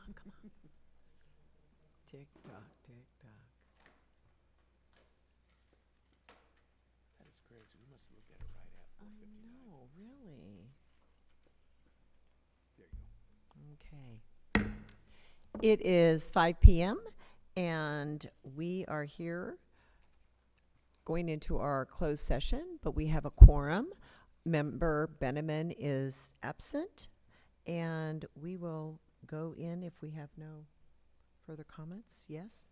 on, come on. Tick tock, tick tock. That is crazy. We must have looked at it right at I 4:59. know, really. There you go. Okay. It is 5 p.m. and we are here going into our closed session, but we have a quorum. Member Benneman is absent, and we will go in if we have no further comments. Yes?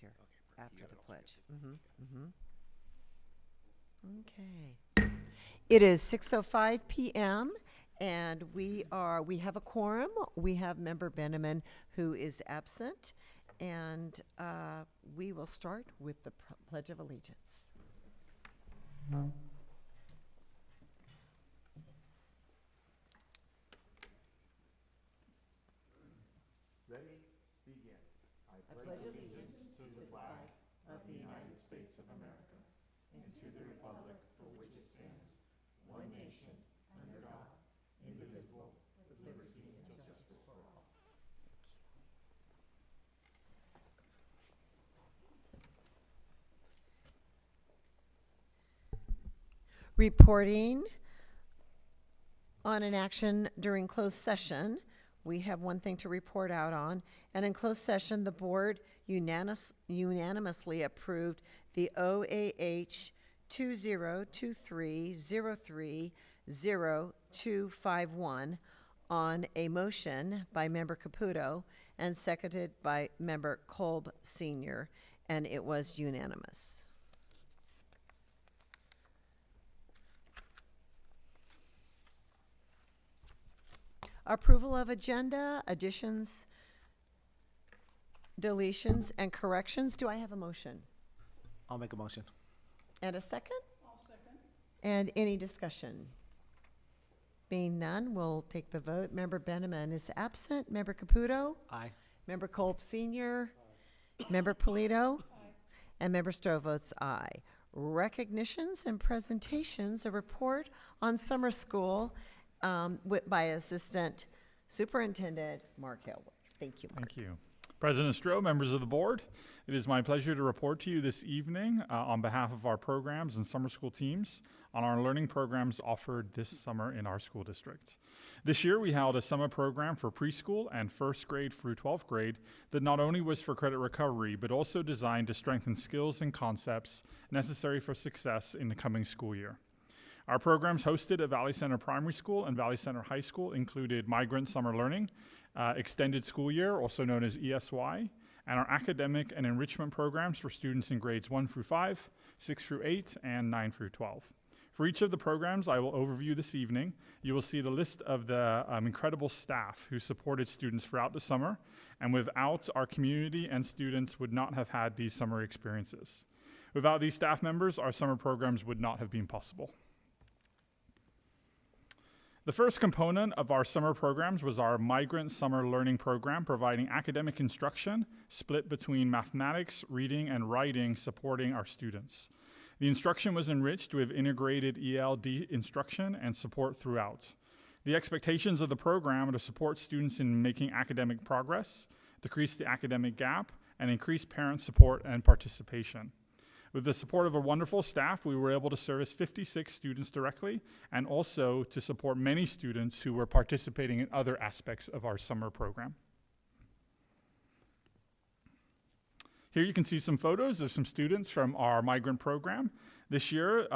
here Okay, after you the got it all pledge. together. Okay. It is 6:05 p.m. and we have a quorum. We have Member Benjamin who is absent, and we will start with the Pledge of Allegiance. Ready? Begin. I pledge allegiance to the flag of the United States of America and to the republic for which it stands, one nation, under God, indivisible, with liberty and justice for all. Reporting on an action during closed session. We have one thing to report out on. And in closed session, the board unanimously approved the OAH 2023-03-0251 on a motion by Member Caputo and seconded by Member Kolb Sr., and it was unanimous. Approval of agenda, additions, deletions, and corrections. Do I have a motion? I'll make a motion. And a second? I'll second. And any discussion? Being none, we'll take the vote. Member Benjamin is absent. Member Caputo? Aye. Member Kolb Sr.? Member Polito? And Member Stowe votes aye. Recognitions and presentations, a report on summer school by Assistant Superintendent Mark Elwood. Thank you, Mark. Thank you. President Stroh, members of the board, it is my pleasure to report to you this evening on behalf of our programs and summer school teams on our learning programs offered this summer in our school district. This year we held a summer program for preschool and first grade through 12th grade that not only was for credit recovery, but also designed to strengthen skills and concepts necessary for success in the coming school year. Our programs hosted at Valley Center Primary School and Valley Center High School included Migrant Summer Learning, Extended School Year, also known as ESY, and our academic and enrichment programs for students in grades 1 through 5, 6 through 8, and 9 through 12. For each of the programs I will overview this evening, you will see the list of the incredible staff who supported students throughout the summer, and without our community and students would not have had these summer experiences. Without these staff members, our summer programs would not have been possible. The first component of our summer programs was our Migrant Summer Learning Program, providing academic instruction split between mathematics, reading, and writing, supporting our students. The instruction was enriched with integrated ELD instruction and support throughout. The expectations of the program are to support students in making academic progress, decrease the academic gap, and increase parent support and participation. With the support of a wonderful staff, we were able to service 56 students directly and also to support many students who were participating in other aspects of our summer program. Here you can see some photos of some students from our migrant program. This year,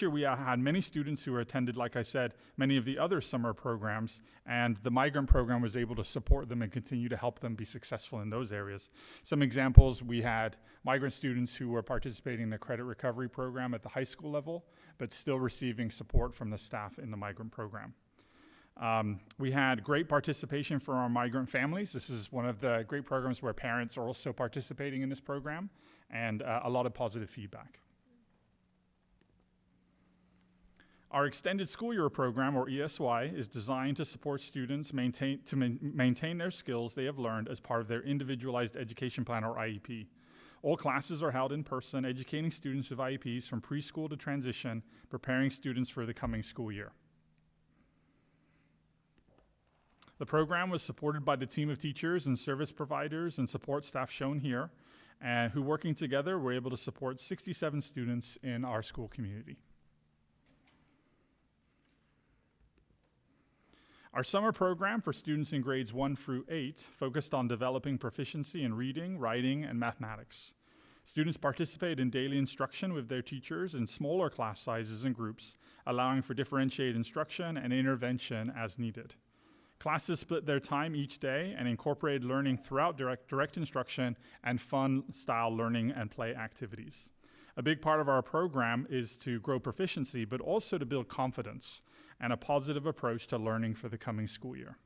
we had many students who attended, like I said, many of the other summer programs, and the migrant program was able to support them and continue to help them be successful in those areas. Some examples, we had migrant students who were participating in the credit recovery program at the high school level, but still receiving support from the staff in the migrant program. We had great participation from our migrant families. This is one of the great programs where parents are also participating in this program, and a lot of positive feedback. Our Extended School Year program, or ESY, is designed to support students maintain their skills they have learned as part of their Individualized Education Plan, or IEP. All classes are held in person, educating students with IEPs from preschool to transition, preparing students for the coming school year. The program was supported by the team of teachers and service providers and support staff shown here, and who, working together, were able to support 67 students in our school community. Our summer program for students in grades 1 through 8 focused on developing proficiency in reading, writing, and mathematics. Students participate in daily instruction with their teachers in smaller class sizes and groups, allowing for differentiated instruction and intervention as needed. Classes split their time each day and incorporated learning throughout direct instruction and fun-style learning and play activities. A big part of our program is to grow proficiency, but also to build confidence and a positive approach to learning for the coming school year.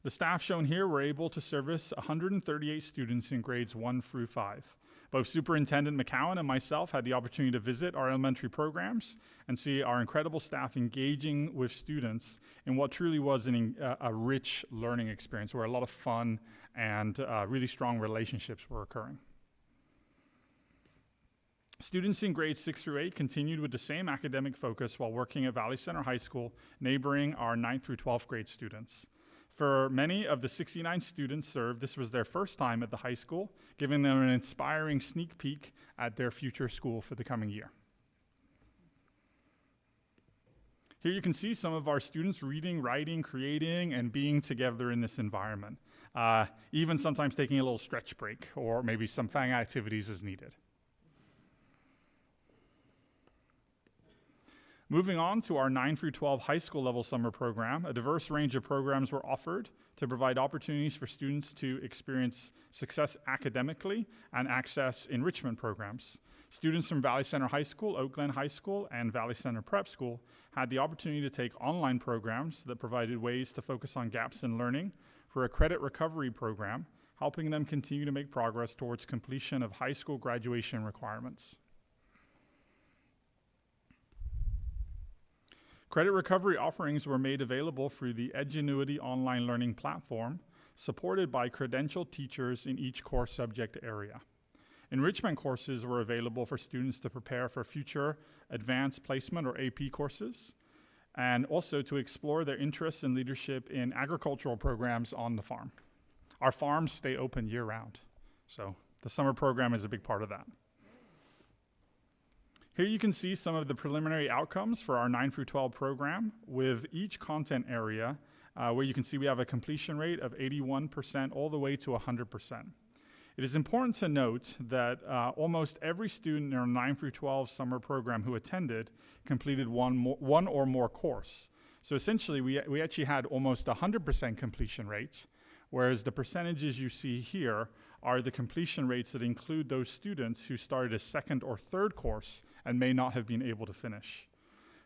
The staff shown here were able to service 138 students in grades 1 through 5. Both Superintendent McCowan and myself had the opportunity to visit our elementary programs and see our incredible staff engaging with students in what truly was a rich learning experience where a lot of fun and really strong relationships were occurring. Students in grades 6 through 8 continued with the same academic focus while working at Valley Center High School, neighboring our 9th through 12th grade students. For many of the 69 students served, this was their first time at the high school, giving them an inspiring sneak peek at their future school for the coming year. Here you can see some of our students reading, writing, creating, and being together in this environment, even sometimes taking a little stretch break or maybe some fun activities as needed. Moving on to our 9 through 12 high school level summer program, a diverse range of programs were offered to provide opportunities for students to experience success academically and access enrichment programs. Students from Valley Center High School, Oak Glen High School, and Valley Center Prep School had the opportunity to take online programs that provided ways to focus on gaps in learning for a credit recovery program, helping them continue to make progress towards completion of high school graduation requirements. Credit recovery offerings were made available through the Edgenuity online learning platform, supported by credentialed teachers in each core subject area. Enrichment courses were available for students to prepare for future advanced placement or AP courses, and also to explore their interests and leadership in agricultural programs on the farm. Our farms stay open year-round, so the summer program is a big part of that. Here you can see some of the preliminary outcomes for our 9 through 12 program with each content area where you can see we have a completion rate of 81% all the way to 100%. It is important to note that almost every student in our 9 through 12 summer program who attended completed one or more course. So essentially we actually had almost 100% completion rates, whereas the percentages you see here are the completion rates that include those students who started a second or third course and may not have been able to finish.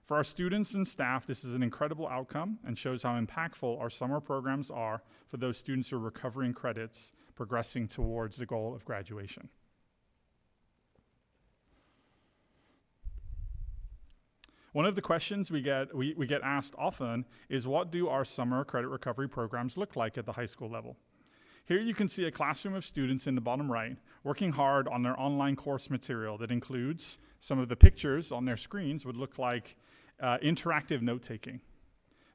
For our students and staff, this is an incredible outcome and shows how impactful our summer programs are for those students who are recovering credits, progressing towards the goal of graduation. One of the questions we get asked often is, what do our summer credit recovery programs look like at the high school level? Here you can see a classroom of students in the bottom right working hard on their online course material that includes some of the pictures on their screens would look like interactive note-taking,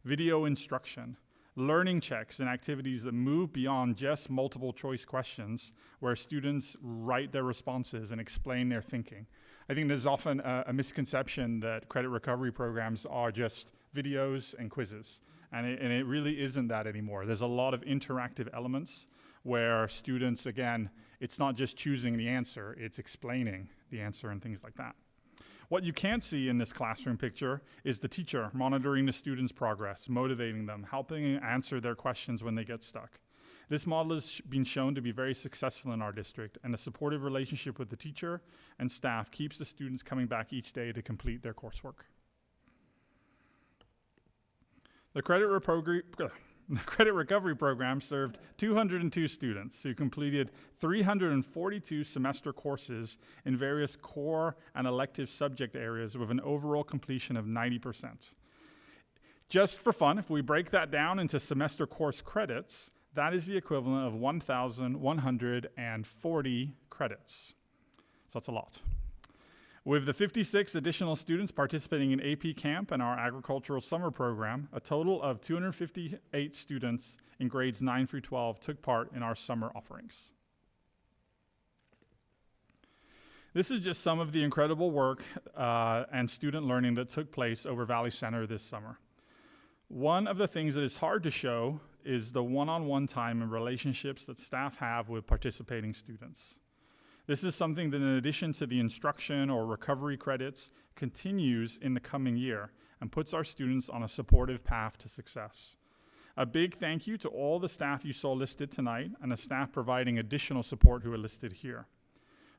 video instruction, learning checks and activities that move beyond just multiple choice questions where students write their responses and explain their thinking. I think there's often a misconception that credit recovery programs are just videos and quizzes, and it really isn't that anymore. There's a lot of interactive elements where students, again, it's not just choosing the answer, it's explaining the answer and things like that. What you can't see in this classroom picture is the teacher monitoring the students' progress, motivating them, helping answer their questions when they get stuck. This model has been shown to be very successful in our district, and a supportive relationship with the teacher and staff keeps the students coming back each day to complete their coursework. The credit recovery program served 202 students who completed 342 semester courses in various core and elective subject areas with an overall completion of 90%. Just for fun, if we break that down into semester course credits, that is the equivalent of 1,140 credits. So that's a lot. With the 56 additional students participating in AP Camp and our agricultural summer program, a total of 258 students in grades 9 through 12 took part in our summer offerings. This is just some of the incredible work and student learning that took place over Valley Center this summer. One of the things that is hard to show is the one-on-one time and relationships that staff have with participating students. This is something that, in addition to the instruction or recovery credits, continues in the coming year and puts our students on a supportive path to success. A big thank you to all the staff you saw listed tonight and the staff providing additional support who are listed here.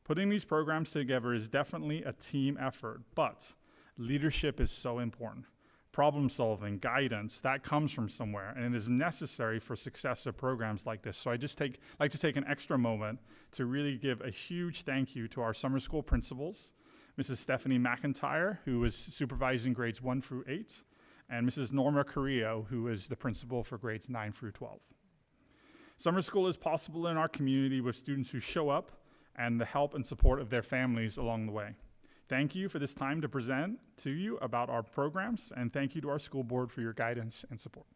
Putting these programs together is definitely a team effort, but leadership is so important. Problem solving, guidance, that comes from somewhere, and it is necessary for success of programs like this. So I just like to take an extra moment to really give a huge thank you to our summer school principals, Mrs. Stephanie McIntyre, who is supervising grades 1 through 8, and Mrs. Norma Carrillo, who is the principal for grades 9 through 12. Summer school is possible in our community with students who show up and the help and support of their families along the way. Thank you for this time to present to you about our programs, and thank you to our school board for your guidance and support.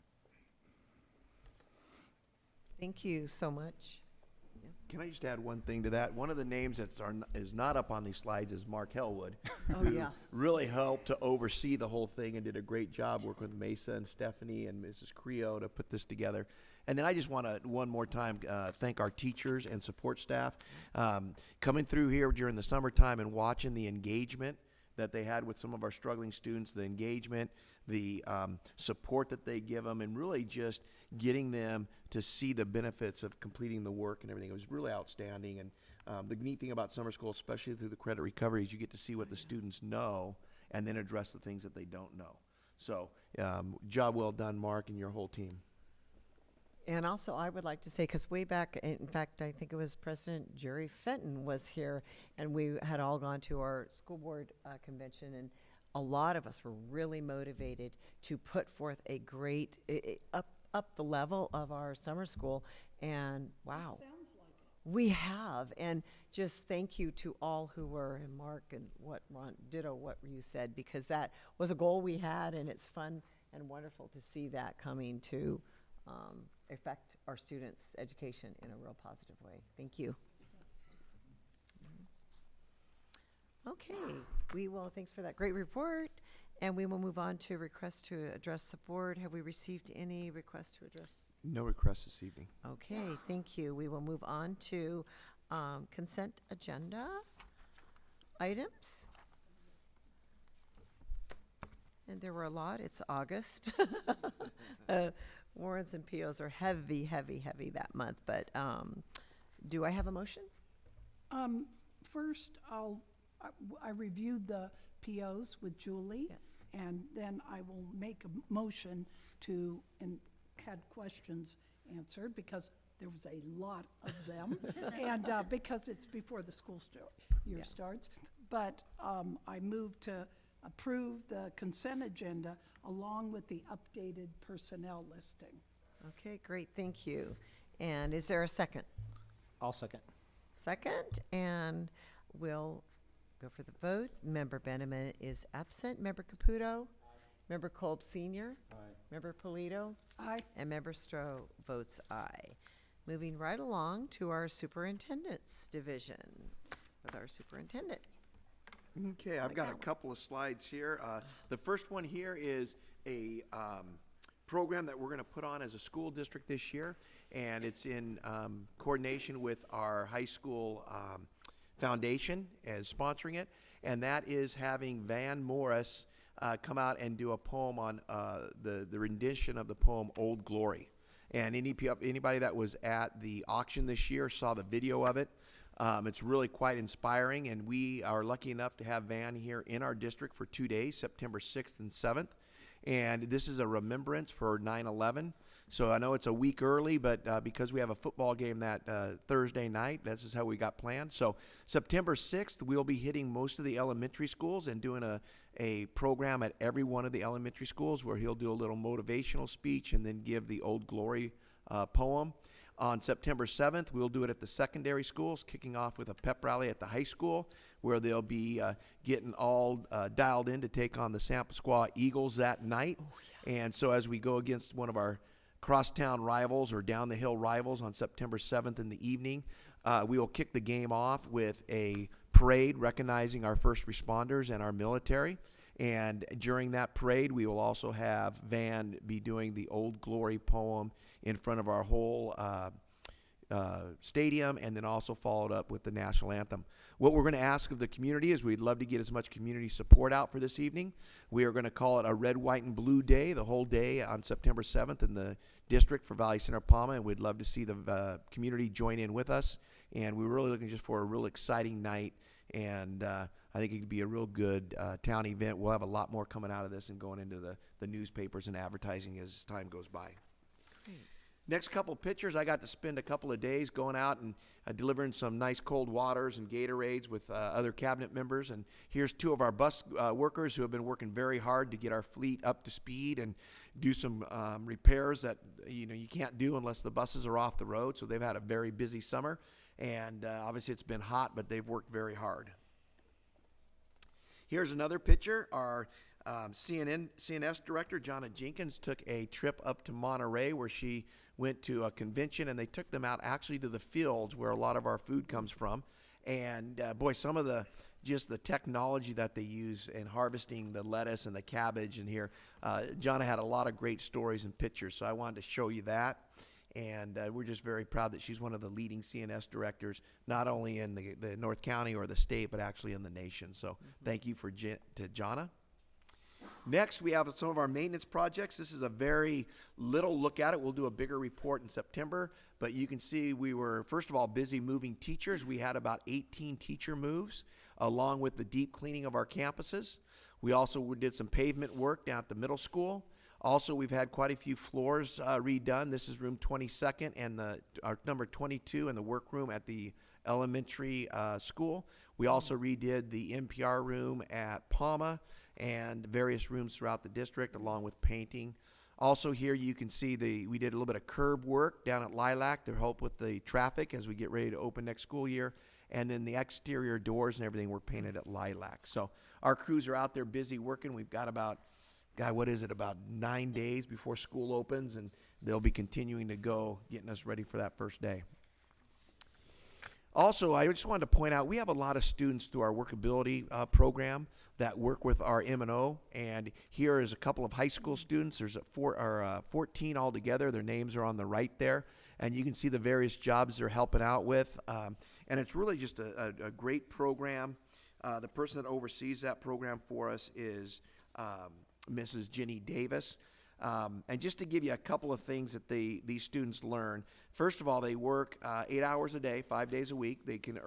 Thank you so much. Can I just add one thing to that? One of the names that is not up on these slides is Mark Hellwood, Oh, who yeah. really helped to oversee the whole thing and did a great job working with Mesa and Stephanie and Mrs. Creo to put this together. And then I just want to, one more time, thank our teachers and support staff. Coming through here during the summertime and watching the engagement that they had with some of our struggling students, the engagement, the support that they give them, and really just getting them to see the benefits of completing the work and everything. It was really outstanding. And the neat thing about summer school, especially through the credit recovery, is you get to see what the students know and then address the things that they don't know. So job well done, Mark, and your whole team. And also, I would like to say, because way back, in fact, I think it was President Jerry Fenton was here, and we had all gone to our school board convention, and a lot of us were really motivated to put forth a great, up the level of our summer school, and wow. We have, and just thank you to all who were, and Mark and what Ron, ditto what you said, because that was a goal we had, and it's fun and wonderful to see that coming to affect our students' education in a real positive way. Thank you. Okay, thanks for that great report, and we will move on to requests to address the board. Have we received any requests to address? No requests this evening. Okay, thank you. We will move on to consent agenda items. And there were a lot. It's August. Warrants and POs are heavy, heavy, heavy that month. But do I have a motion? First, I reviewed the POs with Julie, and then I will make a motion to, and had questions answered because there was a lot of them, and because it's before the school year starts. But I moved to approve the consent agenda along with the updated personnel listing. Okay, great. Thank you. And is there a second? I'll second. Second, and we'll go for the vote. Member Benjamin is absent. Member Caputo? Aye. Member Kolb Sr.? Aye. Member Polito? Aye. And Member Stroh votes aye. Moving right along to our superintendent's division with our superintendent. Okay, I've got a couple of slides here. The first one here is a program that we're going to put on as a school district this year, and it's in coordination with our high school foundation as sponsoring it, and that is having Van Morris come out and do a poem on the rendition of the poem Old Glory. And anybody that was at the auction this year saw the video of it. It's really quite inspiring, and we are lucky enough to have Van here in our district for 2 days, September 6th and 7th. And this is a remembrance for 9/11. So I know it's a week early, but because we have a football game that Thursday night, this is how we got planned. So September 6th, we'll be hitting most of the elementary schools and doing a program at every one of the elementary schools where he'll do a little motivational speech and then give the Old Glory poem. On September 7th, we'll do it at the secondary schools, kicking off with a pep rally at the high school, where they'll be getting all dialed in to take on the Sampasquaw Eagles that night. Oh, yeah. And so as we go against one of our crosstown rivals or down the hill rivals on September 7th in the evening, we will kick the game off with a parade recognizing our first responders and our military. And during that parade, we will also have Van be doing the Old Glory poem in front of our whole stadium, and then also followed up with the national anthem. What we're going to ask of the community is we'd love to get as much community support out for this evening. We are going to call it a red, white, and blue day, the whole day on September 7th in the district for Valley Center-Pauma, and we'd love to see the community join in with us. And we're really looking just for a real exciting night, and I think it could be a real good town event. We'll have a lot more coming out of this and going into the newspapers and advertising as time goes by. Next couple pictures, I got to spend a couple of days going out and delivering some nice cold waters and Gatorades with other cabinet members. And here's two of our bus workers who have been working very hard to get our fleet up to speed and do some repairs that you can't do unless the buses are off the road. So they've had a very busy summer, and obviously it's been hot, but they've worked very hard. Here's another picture. Our CNS director, Jonna Jenkins, took a trip up to Monterey where she went to a convention, and they took them out actually to the fields where a lot of our food comes from. And boy, some of the technology that they use in harvesting the lettuce and the cabbage in here, Jonna had a lot of great stories and pictures, so I wanted to show you that. And we're just very proud that she's one of the leading CNS directors, not only in the North County or the state, but actually in the nation. So thank you to Jonna. Next, we have some of our maintenance projects. This is a very little look at it. We'll do a bigger report in September, but you can see we were, first of all, busy moving teachers. We had about 18 teacher moves, along with the deep cleaning of our campuses. We also did some pavement work down at the middle school. Also, we've had quite a few floors redone. This is room 22nd and our number 22 in the workroom at the elementary school. We also redid the NPR room at Pauma and various rooms throughout the district, along with painting. Also here you can see we did a little bit of curb work down at Lilac to help with the traffic as we get ready to open next school year. And then the exterior doors and everything were painted at Lilac. So our crews are out there busy working. We've got about 9 days before school opens, and they'll be continuing to go, getting us ready for that first day. Also, I just wanted to point out, we have a lot of students through our workability program that work with our M&O, and here is a couple of high school students. There's 14 altogether. Their names are on the right there, and you can see the various jobs they're helping out with, and it's really just a great program. The person that oversees that program for us is Mrs. Jenny Davis. And just to give you a couple of things that these students learn, first of all, they work 8 hours a day, 5 days a week. They can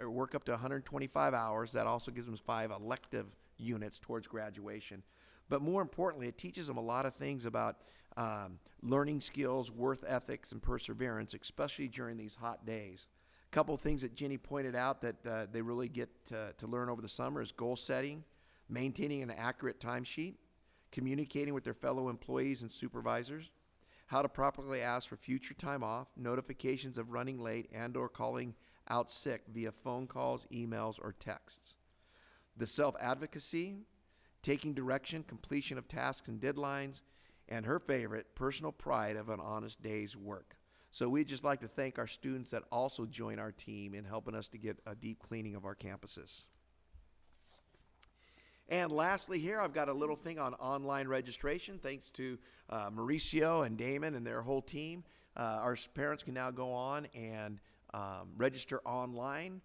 work up to 125 hours. That also gives them 5 elective units towards graduation. But more importantly, it teaches them a lot of things about learning skills, work ethics, and perseverance, especially during these hot days. A couple of things that Jenny pointed out that they really get to learn over the summer is goal setting, maintaining an accurate timesheet, communicating with their fellow employees and supervisors, how to properly ask for future time off, notifications of running late and/or calling out sick via phone calls, emails, or texts. The self-advocacy, taking direction, completion of tasks and deadlines, and her favorite, personal pride of an honest day's work. So we'd just like to thank our students that also join our team in helping us to get a deep cleaning of our campuses. And lastly here, I've got a little thing on online registration. Thanks to Mauricio and Damon and their whole team. Our parents can now go on and register online.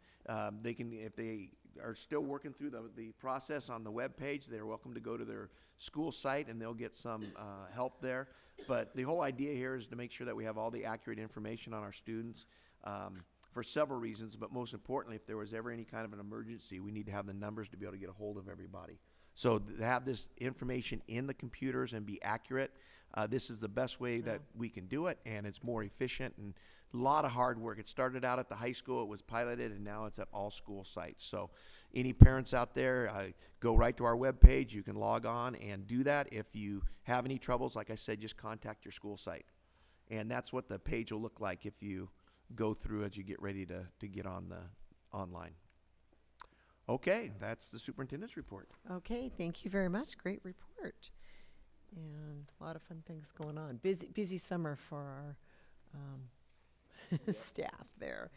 They can, if they are still working through the process on the web page, they're welcome to go to their school site and they'll get some help there. But the whole idea here is to make sure that we have all the accurate information on our students. For several reasons, but most importantly, if there was ever any kind of an emergency, we need to have the numbers to be able to get a hold of everybody. So to have this information in the computers and be accurate, this is the best way that we can do it, and it's more efficient and a lot of hard work. It started out at the high school, it was piloted, and now it's at all school sites. So any parents out there, go right to our webpage. You can log on and do that. If you have any troubles, like I said, just contact your school site. And that's what the page will look like if you go through as you get ready to get on the online. Okay, that's the superintendent's report. Okay, thank you very much. Great report. And a lot of fun things going on. Busy summer for our staff there,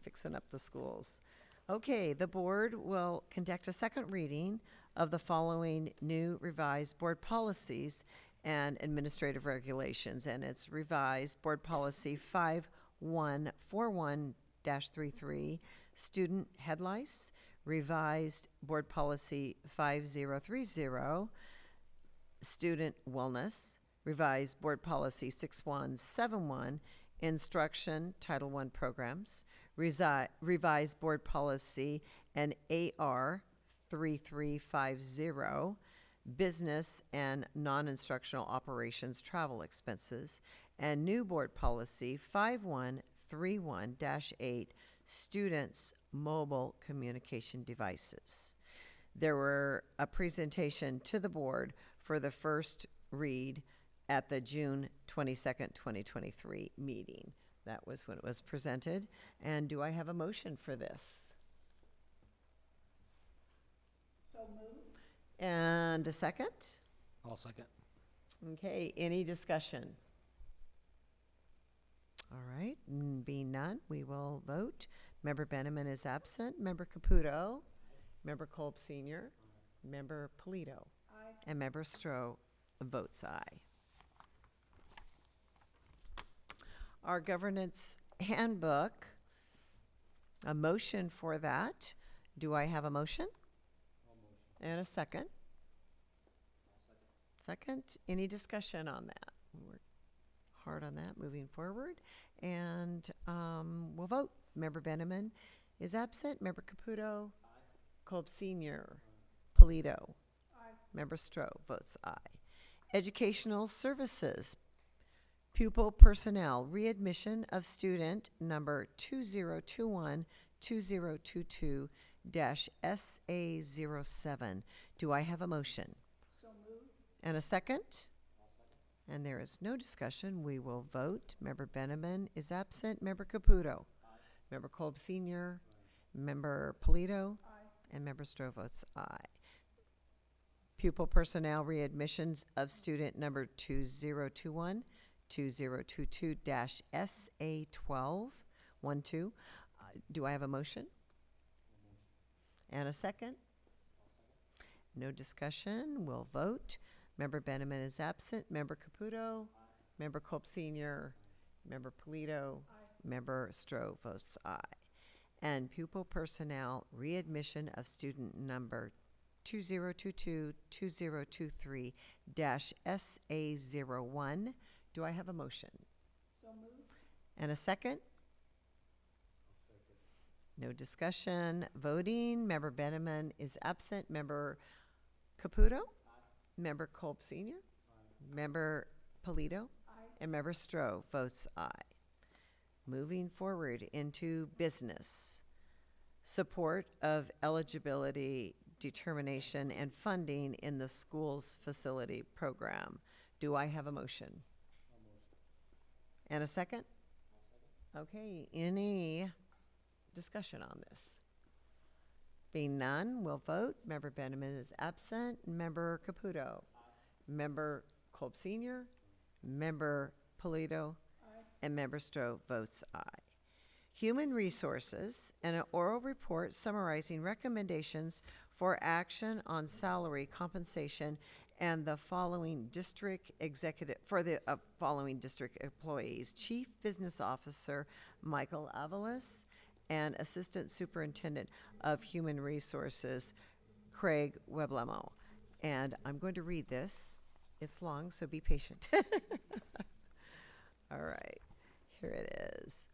fixing up the schools. Okay, the board will conduct a second reading of the following new revised board policies and administrative regulations, and it's revised board policy 5 141-33, student head lice, revised board policy 5030, student wellness, revised board policy 6171, instruction, Title I programs, revised board policy and AR 3350, business and non-instructional operations travel expenses, and new board policy 5131-8, students' mobile communication devices. There were a presentation to the board for the first read at the June 22nd, 2023 meeting. That was when it was presented. And do I have a motion for this? So moved. And a second? I'll second. Okay, any discussion? All right, being none, we will vote. Member Benjamin is absent. Member Caputo. Member Kolb Senior. Member Polito. Aye. And Member Stroh votes aye. Our governance handbook, a motion for that. Do I have a motion? And a second? Second, any discussion on that? We're hard on that moving forward. And we'll vote. Member Benjamin is absent. Member Caputo. Kolb Senior. Polito. Aye. Member Stroh votes aye. Educational services. Pupil personnel, readmission of student number 2021-2022-SA07. Do I have a motion? So moved. And a second? And there is no discussion. We will vote. Member Benjamin is absent. Member Caputo. Member Kolb Senior. Member Polito. Aye. And Member Stroh votes aye. Pupil personnel readmissions of student number 2021-2022-SA12. Do I have a motion? And a second? No discussion. We'll vote. Member Benjamin is absent. Member Caputo. Member Kolb Senior. Member Polito. Member Stroh votes aye. And pupil personnel readmission of student number 2022-2023-SA01. Do I have a motion? So moved. And a second? No discussion. Voting. Member Benjamin is absent. Member Caputo? Member Kolb Senior? Member Polito? And Member Stroh votes aye. Moving forward into business. Support of eligibility determination and funding in the school's facility program. Do I have a motion? And a second? Okay, any discussion on this? Being none, we'll vote. Member Benjamin is absent. Member Caputo. Member Kolb Senior. Member Polito. And Member Stroh votes aye. Human Resources, and an oral report summarizing recommendations for action on salary, compensation, and the following district executive, for the following district employees: Chief Business Officer Michael Avalos and Assistant Superintendent of Human Resources Craig Weblemo. And I'm going to read this. It's long, so be patient. All right, here it is.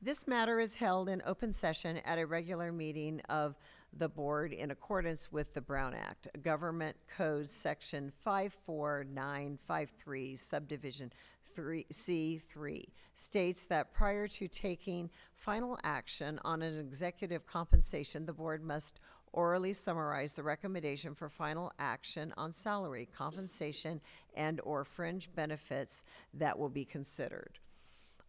This matter is held in open session at a regular meeting of the board in accordance with the Brown Act, Government Code Section 54953, Subdivision 3C3, states that prior to taking final action on an executive compensation, the board must orally summarize the recommendation for final action on salary, compensation, and/or fringe benefits that will be considered.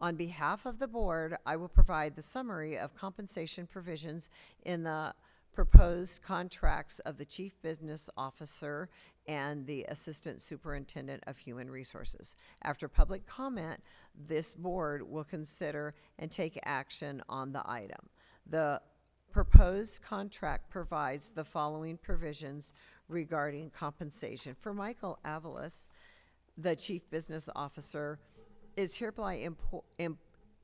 On behalf of the board, I will provide the summary of compensation provisions in the proposed contracts of the Chief Business Officer and the Assistant Superintendent of Human Resources. After public comment, this board will consider and take action on the item. The proposed contract provides the following provisions regarding compensation. For Michael Avalos, the Chief Business Officer, is hereby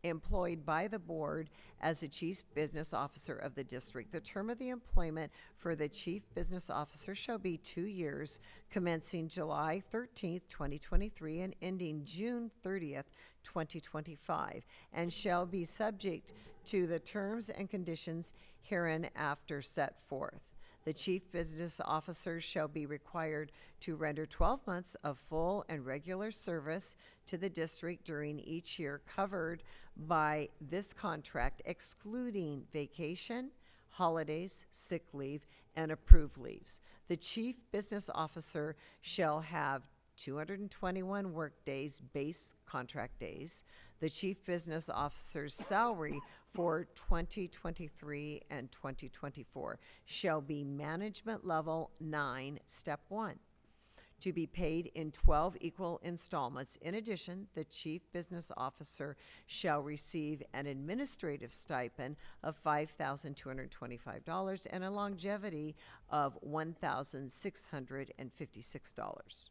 employed by the board as the chief business officer of the district. The term of the employment for the chief business officer shall be 2 years, commencing July 13th, 2023, and ending June 30th, 2025, and shall be subject to the terms and conditions hereinafter set forth. The chief business officer shall be required to render 12 months of full and regular service to the district during each year covered by this contract, excluding vacation, holidays, sick leave, and approved leaves. The chief business officer shall have 221 workdays, base contract days. The chief business officer's salary for 2023 and 2024 shall be management level 9, step 1, to be paid in 12 equal installments. In addition, the chief business officer shall receive an administrative stipend of $5,225 and a longevity of $1,656.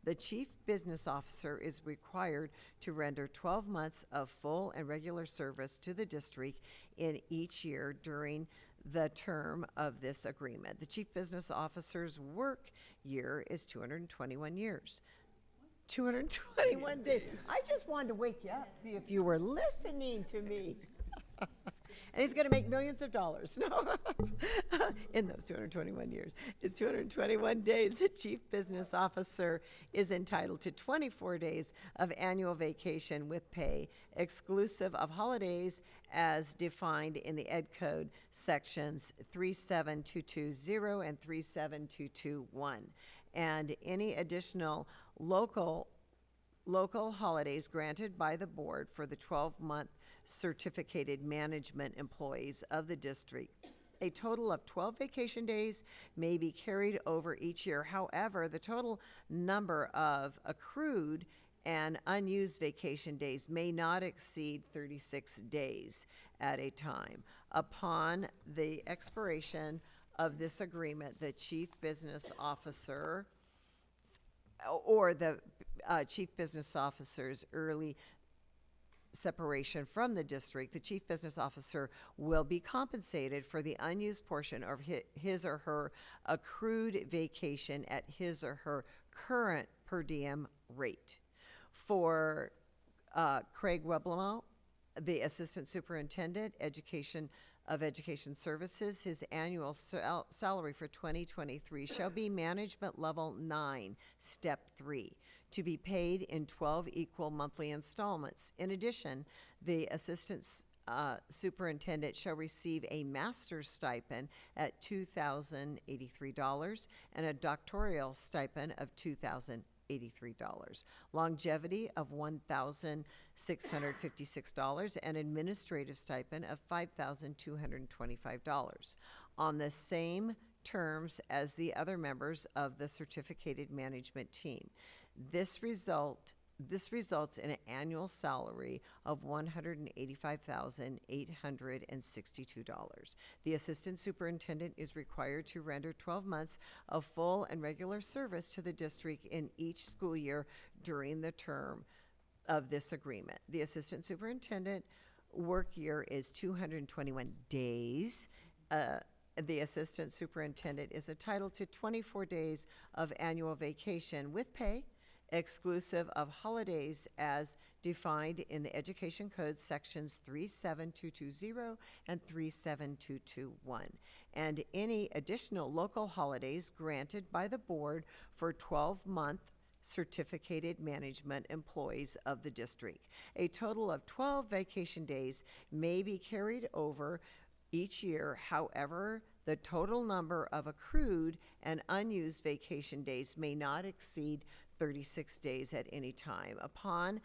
The chief business officer is required to render 12 months of full and regular service to the district in each year during the term of this agreement. The chief business officer's work year is 221 years. 221 days. I just wanted to wake you up, see if you were listening to me. And he's going to make millions of dollars in those 221 years. It's 221 days. The chief business officer is entitled to 24 days of annual vacation with pay, exclusive of holidays as defined in the Ed Code sections 37220 and 37221. And any additional local holidays granted by the board for the 12-month certificated management employees of the district. A total of 12 vacation days may be carried over each year. However, the total number of accrued and unused vacation days may not exceed 36 days at a time. Upon the expiration of this agreement, the chief business officer or the chief business officer's early separation from the district, the chief business officer will be compensated for the unused portion of his or her accrued vacation at his or her current per diem rate. For Craig Weblamo, the Assistant Superintendent, Education Services, his annual salary for 2023 shall be Management Level 9, Step 3, to be paid in 12 equal monthly installments. In addition, the Assistant Superintendent shall receive a master's stipend at $2,083 and a doctoral stipend of $2,083. Longevity of $1,656 and administrative stipend of $5,225 on the same terms as the other members of the certificated management team. This results in an annual salary of $185,862. The assistant superintendent is required to render 12 months of full and regular service to the district in each school year during the term of this agreement. The assistant superintendent work year is 221 days. The assistant superintendent is entitled to 24 days of annual vacation with pay, exclusive of holidays as defined in the Education Code sections 37220 and 37221, and any additional local holidays granted by the board for 12-month certificated management employees of the district. A total of 12 vacation days may be carried over each year. However, the total number of accrued and unused vacation days may not exceed 36 days at any time. Upon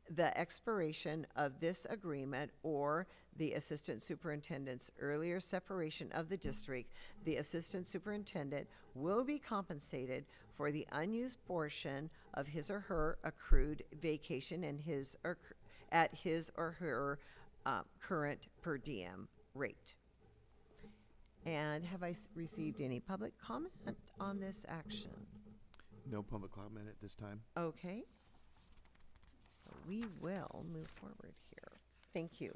the expiration of this agreement or the assistant superintendent's earlier separation of the district, the assistant superintendent will be compensated for the unused portion of his or her accrued vacation and at his or her current per diem rate. And have I received any public comment on this action? No public comment at this time. Okay. So we will move forward here. Thank you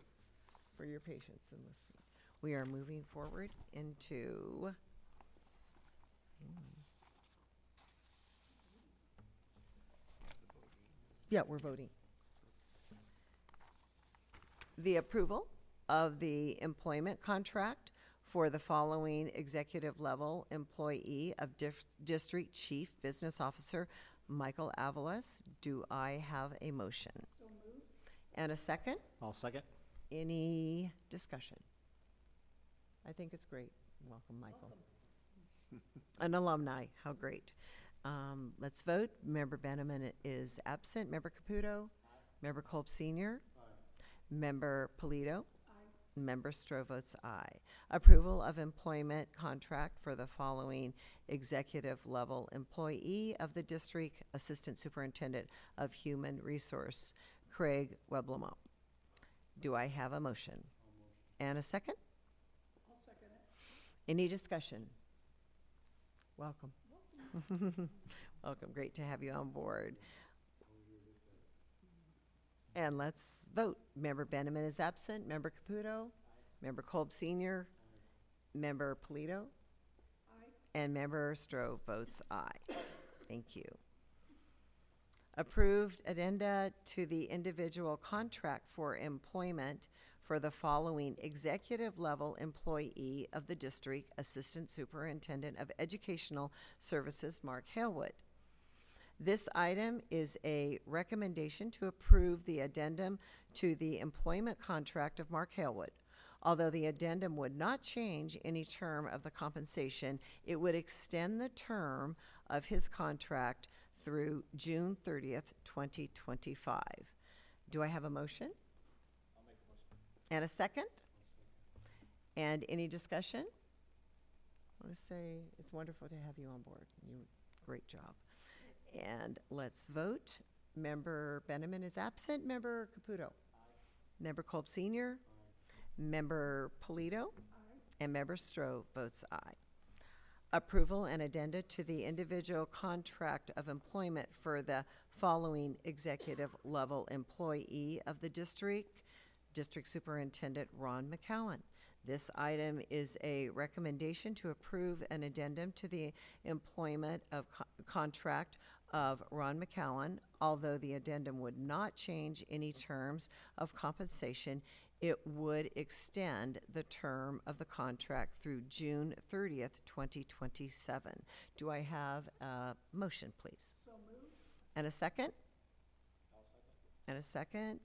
for your patience in listening. We are moving forward into yeah, we're voting. The approval of the employment contract for the following executive level employee of District Chief Business Officer Michael Avalos. Do I have a motion? So moved. And a second? I'll second. Any discussion? I think it's great. Welcome, Michael. An alumni, how great. Let's vote. Member Benjamin is absent. Member Caputo? Aye. Member Kolb Senior? Aye. Member Polito? Aye. Member Stroh votes aye. Approval of employment contract for the following executive level employee of the district, Assistant Superintendent of Human Resource, Craig Weblemont. Do I have a motion? And a second? I'll second it. Any discussion? Welcome. Welcome. Great to have you on board. And let's vote. Member Benjamin is absent. Member Caputo? Aye. Member Kolb Senior? Aye. Member Polito? Aye. And Member Stroh votes aye. Thank you. Approved addenda to the individual contract for employment for the following executive level employee of the district, Assistant Superintendent of Educational Services, Mark Halewood. This item is a recommendation to approve the addendum to the employment contract of Mark Halewood. Although the addendum would not change any term of the compensation, it would extend the term of his contract through June 30th, 2025. Do I have a motion? I'll make a motion. And a second? And any discussion? I want to say it's wonderful to have you on board. Great job. And let's vote. Member Benjamin is absent. Member Caputo? Aye. Member Kolb Senior? Aye. Member Polito? Aye. And Member Stroh votes aye. Approval and addenda to the individual contract of employment for the following executive level employee of the district, District Superintendent Ron McCowan. This item is a recommendation to approve an addendum to the employment of contract of Ron McCowan. Although the addendum would not change any terms of compensation, it would extend the term of the contract through June 30th, 2027. Do I have a motion, please? So moved. And a second? I'll second. And a second.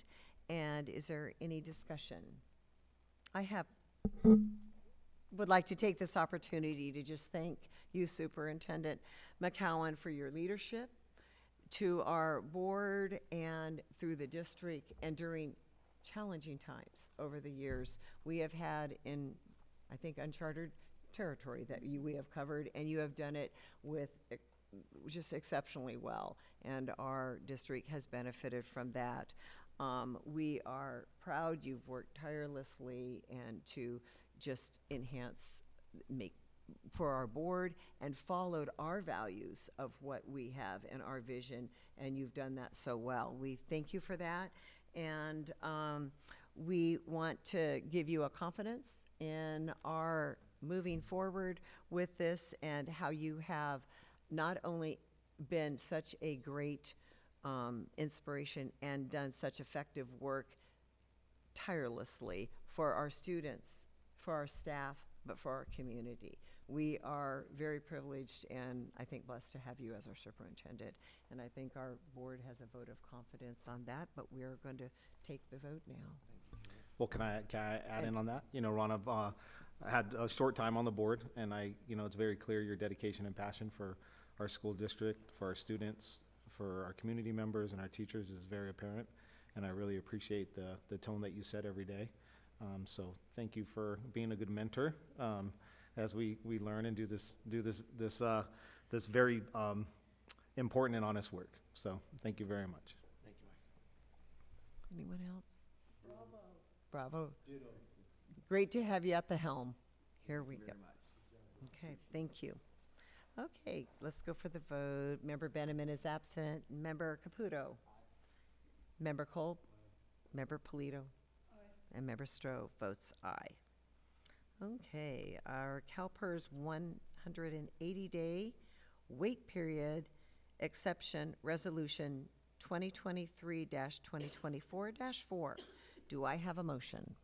And is there any discussion? I would like to take this opportunity to just thank you, Superintendent McCowan, for your leadership to our board and through the district and during challenging times over the years. We have had in, I think, uncharted territory that we have covered, and you have done it with just exceptionally well, and our district has benefited from that. We are proud you've worked tirelessly and to just enhance, make for our board and followed our values of what we have and our vision, and you've done that so well. We thank you for that, and we want to give you a confidence in our moving forward with this and how you have not only been such a great inspiration and done such effective work tirelessly for our students, for our staff, but for our community. We are very privileged and I think blessed to have you as our superintendent. And I think our board has a vote of confidence on that, but we are going to take the vote now. Well, can I add in on that? You know, Ron, I've had a short time on the board, and it's very clear your dedication and passion for our school district, for our students, for our community members and our teachers is very apparent, and I really appreciate the tone that you set every day. So thank you for being a good mentor as we learn and do this very important and honest work. So thank you very much. Thank you, Mike. Anyone else? Bravo. Great to have you at the helm. Here we go. Okay, thank you. Okay, let's go for the vote. Member Benjamin is absent. Member Caputo? Member Kolb? Member Polito? And Member Stroh votes aye. Okay, our CalPERS 180-day wait period exception resolution 2023-2024-4. Do I have a motion?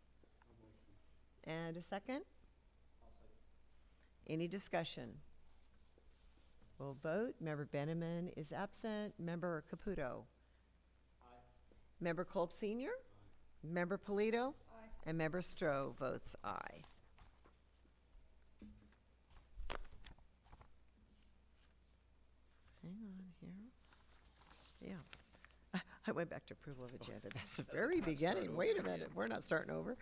And a second? Any discussion? We'll vote. Member Benjamin is absent. Member Caputo? Aye. Member Kolb Senior? Aye. Member Polito? Aye. And Member Stroh votes aye. Hang on here. Yeah. I went back to approval of agenda. That's the very beginning. Wait a minute, we're not starting over.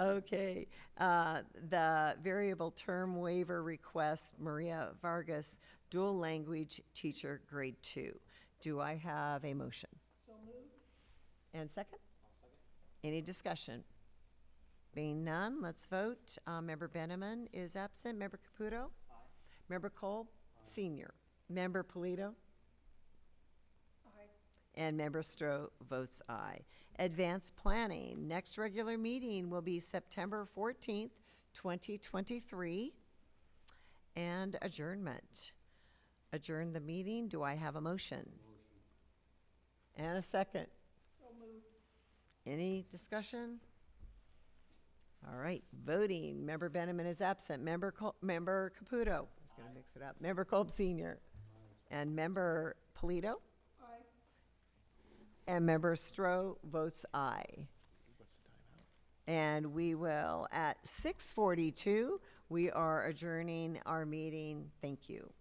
Okay, the variable term waiver request, Maria Vargas, dual language teacher, grade 2. Do I have a motion? So moved. And second? Any discussion? Being none, let's vote. Member Benjamin is absent. Member Caputo? Aye. Member Kolb? Senior. Member Polito? Aye. And Member Stroh votes aye. Advanced planning, next regular meeting will be September 14th, 2023. And adjournment. Adjourn the meeting. Do I have a motion? And a second. So moved. Any discussion? All right, voting. Member Benjamin is absent. Member Caputo. I was going to mix it up. Member Kolb Senior. And Member Polito. Aye. And Member Stroh votes aye. And we will, at 6:42, we are adjourning our meeting. Thank you.